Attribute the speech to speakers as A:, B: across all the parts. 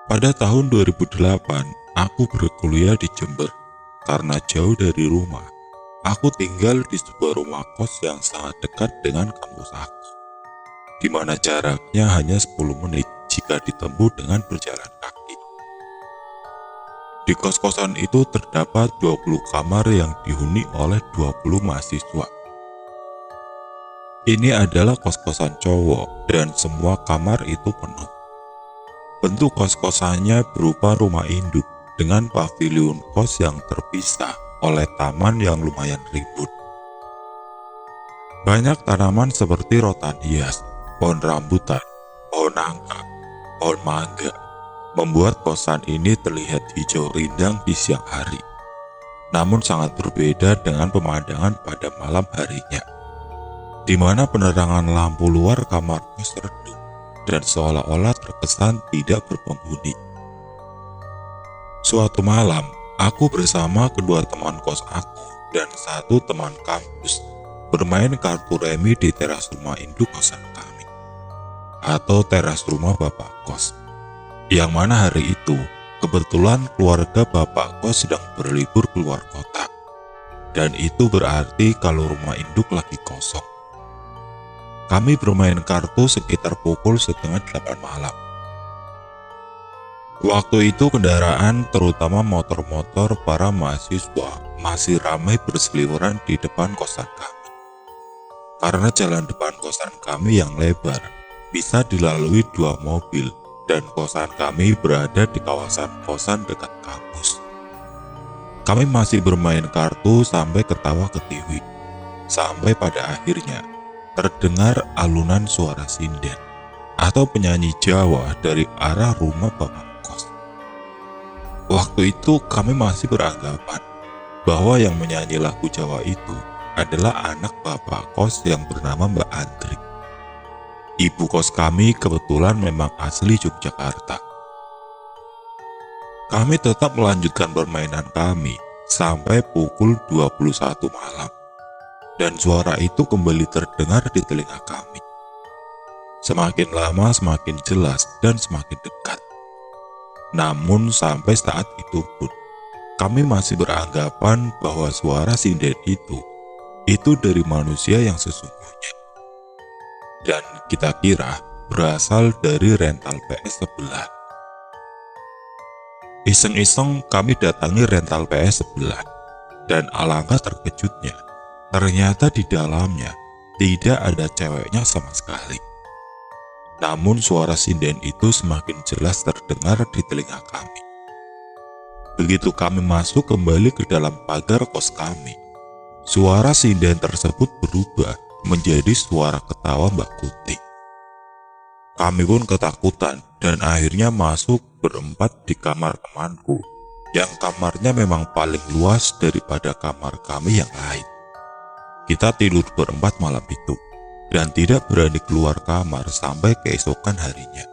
A: Pada tahun 2008, aku berkuliah di Jember. Karena jauh dari rumah, aku tinggal di sebuah rumah kos yang sangat dekat dengan kampus aku, di mana jaraknya hanya 10 menit jika ditempuh dengan berjalan kaki. Di kos-kosan itu terdapat 20 kamar yang dihuni oleh 20 mahasiswa. Ini adalah kos-kosan cowok dan semua kamar itu penuh. Bentuk kos-kosannya berupa rumah induk dengan pavilion kos yang terpisah oleh taman yang lumayan ribut. Banyak tanaman seperti rotan hias, pohon rambutan, pohon nangka, pohon mangga, membuat kosan ini terlihat hijau rindang di siang hari. Namun sangat berbeda dengan pemandangan pada malam harinya, di mana penerangan lampu luar kamar kos redup dan seolah-olah terkesan tidak berpenghuni. Suatu malam, aku bersama kedua teman kos aku dan satu teman kampus bermain kartu remi di teras rumah induk kosan kami, atau teras rumah bapak kos. Yang mana hari itu, kebetulan keluarga bapak kos sedang berlibur keluar kota. Dan itu berarti kalau rumah induk lagi kosong. Kami bermain kartu sekitar pukul 7:30 malam. Waktu itu kendaraan, terutama motor-motor para mahasiswa, masih ramai berseliweran di depan kosan kami. Karena jalan depan kosan kami yang lebar, bisa dilalui 2 mobil, dan kosan kami berada di kawasan kosan dekat kampus. Kami masih bermain kartu sampai ketawa ketiwi, sampai pada akhirnya terdengar alunan suara sinden atau penyanyi Jawa dari arah rumah bapak kos. Waktu itu kami masih beranggapan bahwa yang menyanyi lagu Jawa itu adalah anak bapak kos yang bernama Mbak Andri. Ibu kos kami kebetulan memang asli Yogyakarta. Kami tetap melanjutkan permainan kami sampai pukul 21 malam. Dan suara itu kembali terdengar di telinga kami. Semakin lama semakin jelas dan semakin dekat. Namun sampai saat itu pun, kami masih beranggapan bahwa suara sinden itu dari manusia yang sesungguhnya. Dan kita kira berasal dari rental PS sebelah. Iseng-iseng kami datangi rental PS sebelah, dan alangkah terkejutnya, ternyata di dalamnya tidak ada ceweknya sama sekali. Namun suara sinden itu semakin jelas terdengar di telinga kami. Begitu kami masuk kembali ke dalam pagar kos kami, suara sinden tersebut berubah menjadi suara ketawa Mbak Kuti. Kami pun ketakutan dan akhirnya masuk berempat di kamar temanku, yang kamarnya memang paling luas daripada kamar kami yang lain. Kita tidur berempat malam itu, dan tidak berani keluar kamar sampai keesokan harinya.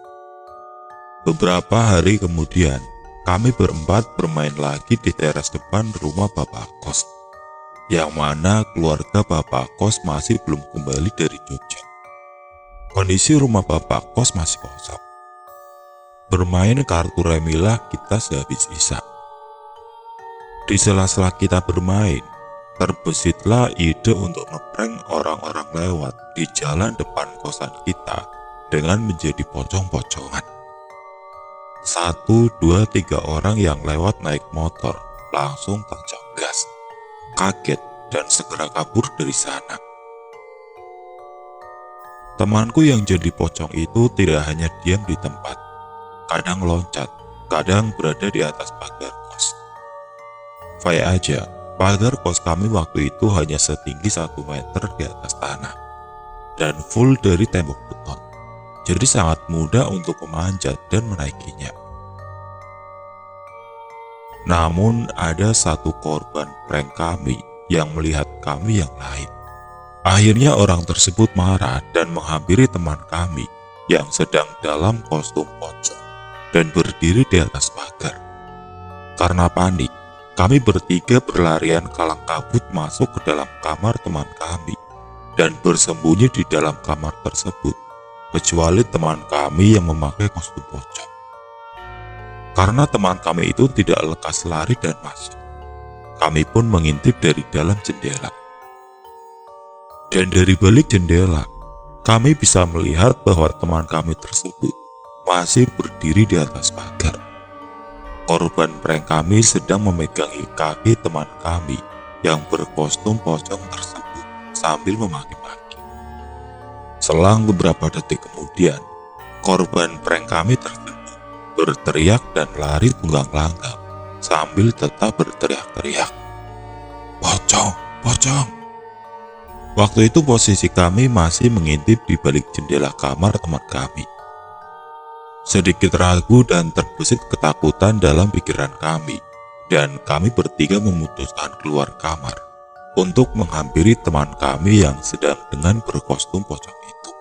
A: Beberapa hari kemudian, kami berempat bermain lagi di teras depan rumah bapak kos, yang mana keluarga bapak kos masih belum kembali dari Jogja. Kondisi rumah bapak kos masih kosong. Bermain kartu remilah kita sehabis isya. Di sela-sela kita bermain, terbesitlah ide untuk ngeprank orang-orang lewat di jalan depan kosan kita dengan menjadi pocong-pocongan. 1, 2, 3 orang yang lewat naik motor langsung tancap gas, kaget dan segera kabur dari sana. Temanku yang jadi pocong itu tidak hanya diam di tempat, kadang loncat, kadang berada di atas pagar kos. Faya aja, pagar kos kami waktu itu hanya setinggi 1 meter di atas tanah, dan full dari tembok beton, jadi sangat mudah untuk memanjat dan menaikinya. Namun ada satu korban prank kami yang melihat kami yang lain. Akhirnya orang tersebut marah dan menghampiri teman kami yang sedang dalam kostum pocong dan berdiri di atas pagar. Karena panik, kami bertiga berlarian kalang kabut masuk ke dalam kamar teman kami dan bersembunyi di dalam kamar tersebut, kecuali teman kami yang memakai kostum pocong. Karena teman kami itu tidak lekas lari dan masuk, kami pun mengintip dari dalam jendela. Dan dari balik jendela, kami bisa melihat bahwa teman kami tersebut masih berdiri di atas pagar. Korban prank kami sedang memegangi kaki teman kami yang berkostum pocong tersebut sambil memaki-maki. Selang beberapa detik kemudian, korban prank kami tersebut berteriak dan lari tunggang langgang sambil tetap berteriak-teriak, "Pocong, pocong!" Waktu itu posisi kami masih mengintip di balik jendela kamar teman kami. Sedikit ragu dan terbesit ketakutan dalam pikiran kami, dan kami bertiga memutuskan keluar kamar untuk menghampiri teman kami yang sedang dengan berkostum pocong itu.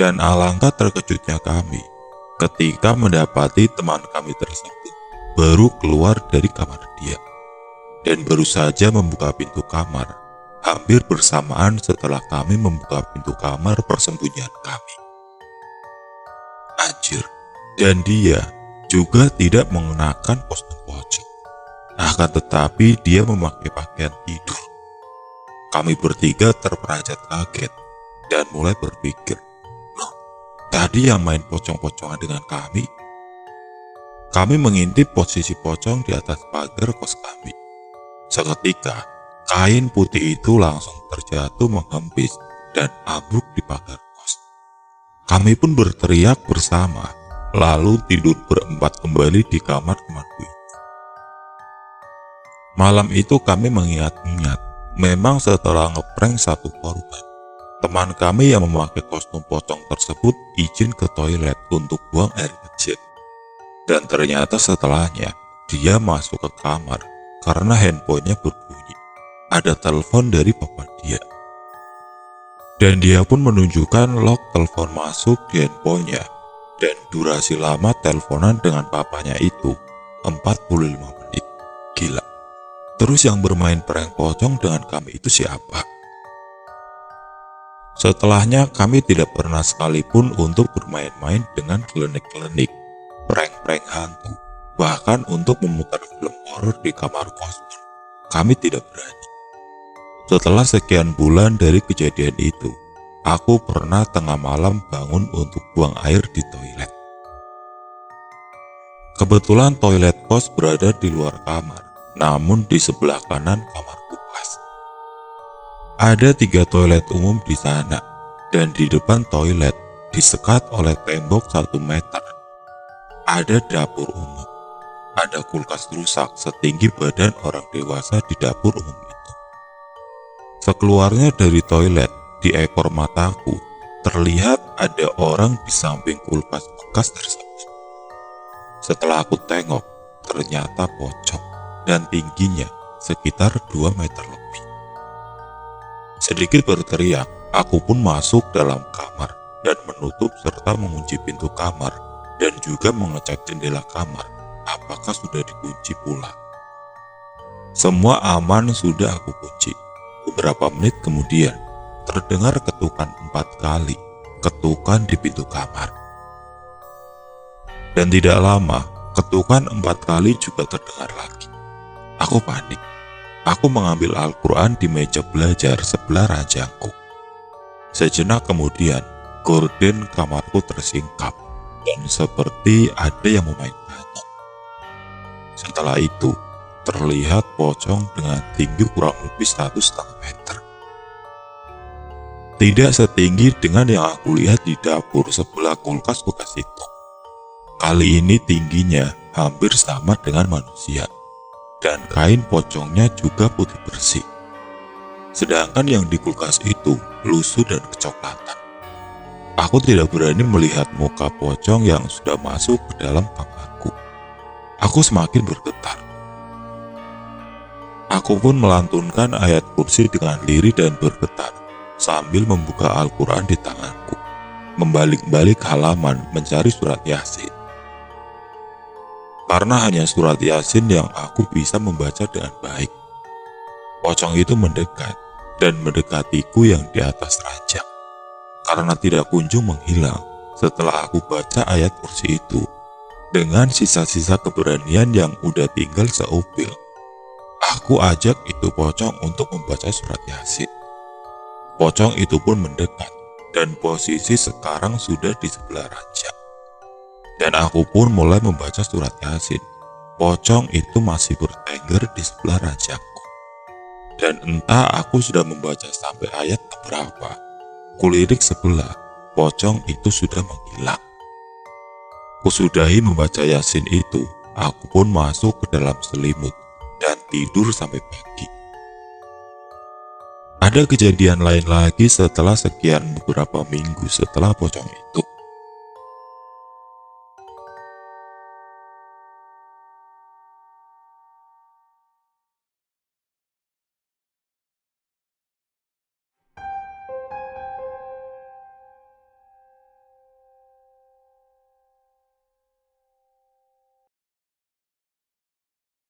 A: Dan alangkah terkejutnya kami ketika mendapati teman kami tersebut baru keluar dari kamar dia, dan baru saja membuka pintu kamar hampir bersamaan setelah kami membuka pintu kamar persembunyian kami. Anjir, dan dia juga tidak mengenakan kostum pocong, akan tetapi dia memakai pakaian tidur. Kami bertiga terperanjat kaget dan mulai berpikir, loh, tadi yang main pocong-pocongan dengan kami? Kami mengintip posisi pocong di atas pagar kos kami. Seketika, kain putih itu langsung terjatuh menghempis dan ambruk di pagar kos. Kami pun berteriak bersama, lalu tidur berempat kembali di kamar temanku itu. Malam itu kami mengingat-ingat, memang setelah ngeprank satu korban, teman kami yang memakai kostum pocong tersebut izin ke toilet untuk buang air kecil. Dan ternyata setelahnya, dia masuk ke kamar karena handphonenya berbunyi. Ada telepon dari papa dia. Dan dia pun menunjukkan log telepon masuk di handphonenya. Dan durasi lama teleponan dengan papanya itu 45 menit. Gila. Terus yang bermain prank pocong dengan kami itu siapa? Setelahnya kami tidak pernah sekalipun untuk bermain-main dengan klinik-klinik, prank-prank hantu, bahkan untuk memutar film horor di kamar kos pun kami tidak berani. Setelah sekian bulan dari kejadian itu, aku pernah tengah malam bangun untuk buang air di toilet. Kebetulan toilet kos berada di luar kamar, namun di sebelah kanan kamarku pas. Ada 3 toilet umum di sana, dan di depan toilet disekat oleh tembok 1 meter. Ada dapur umum, ada kulkas rusak setinggi badan orang dewasa di dapur umum itu. Sekeluarnya dari toilet, di ekor mataku, terlihat ada orang di samping kulkas bekas tersebut. Setelah aku tengok, ternyata pocong dan tingginya sekitar 2 meter lebih. Sedikit berteriak, aku pun masuk dalam kamar dan menutup serta mengunci pintu kamar dan juga mengecek jendela kamar apakah sudah dikunci pula. Semua aman sudah aku kunci. Beberapa menit kemudian, terdengar ketukan 4 kali, ketukan di pintu kamar. Dan tidak lama, ketukan 4 kali juga terdengar lagi. Aku panik. Aku mengambil Al-Quran di meja belajar sebelah ranjangku. Sejenak kemudian, gorden kamarku tersingkap, dan seperti ada yang memainkannya. Setelah itu, terlihat pocong dengan tinggi kurang lebih 1,5 meter. Tidak setinggi dengan yang aku lihat di dapur sebelah kulkas bekas itu. Kali ini tingginya hampir sama dengan manusia, dan kain pocongnya juga putih bersih. Sedangkan yang di kulkas itu lusuh dan kecoklatan. Aku tidak berani melihat muka pocong yang sudah masuk ke dalam kamarku. Aku semakin bergetar. Aku pun melantunkan ayat kursi dengan lirih dan bergetar sambil membuka Al-Quran di tanganku, membalik-balik halaman mencari surat Yasin. Karena hanya surat Yasin yang aku bisa membaca dengan baik. Pocong itu mendekat dan mendekatiku yang di atas ranjang. Karena tidak kunjung menghilang setelah aku baca ayat kursi itu, Dengan sisa-sisa keberanian yang udah tinggal seupil, aku ajak itu pocong untuk membaca surat Yasin. Pocong itu pun mendekat, dan posisi sekarang sudah di sebelah ranjang. Dan aku pun mulai membaca surat Yasin. Pocong itu masih bertengger di sebelah ranjangku. Dan entah aku sudah membaca sampai ayat keberapa, kulirik sebelah, pocong itu sudah menghilang. Kusudahi membaca Yasin itu, aku pun masuk ke dalam selimut dan tidur sampai pagi. Ada kejadian lain lagi setelah sekian beberapa minggu setelah pocong itu.